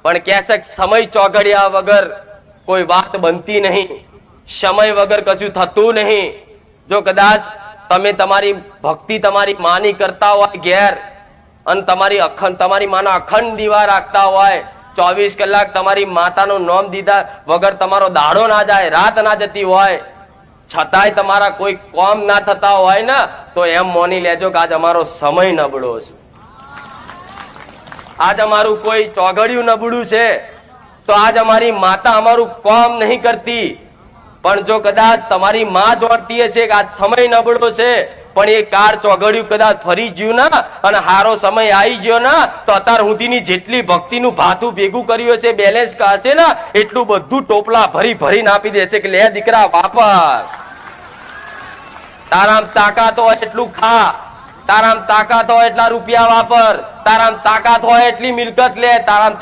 પણ કહે છે સમય ચોઘડિયા વગર કોઈ વાત બનતી નહીં, સમય વગર કશું થતું નહીં. જો કદાચ તમે તમારી ભક્તિ તમારી માની કરતા હોય ઘેર અને તમારી માના અખંડ દીવા રાખતા હોય, 24 કલાક તમારી માતાનું નામ દીધા વગર તમારો દાડો ના જાય, રાત ના જતી હોય, છતાંય તમારા કોઈ કામ ના થતા હોય ને, તો એમ માની લેજો કે આજ અમારો સમય નબળો છે, આજ અમારું કોઈ ચોઘડિયું નબળું છે, તો આજ અમારી માતા અમારું કામ નહીં કરતી. પણ જો કદાચ તમારી માં જોડતી હશે કે આજ સમય નબળો છે, પણ એ કાર ચોઘડિયું કદાચ ફરી ગયું ના અને હારો સમય આવી ગયો ના, તો અત્યાર સુધીની જેટલી ભક્તિનું ભાથું ભેગું કર્યું હશે, બેલેન્સ હશે ને, એટલું બધું ટોપલા ભરી ભરીને આપી દેશે કે લે દીકરા વાપર, તારામ તાકાત હોય એટલું ખા, તારામ તાકાત હોય એટલા રૂપિયા વાપર, તારામ તાકાત હોય એટલી મિલકત લે, તારામ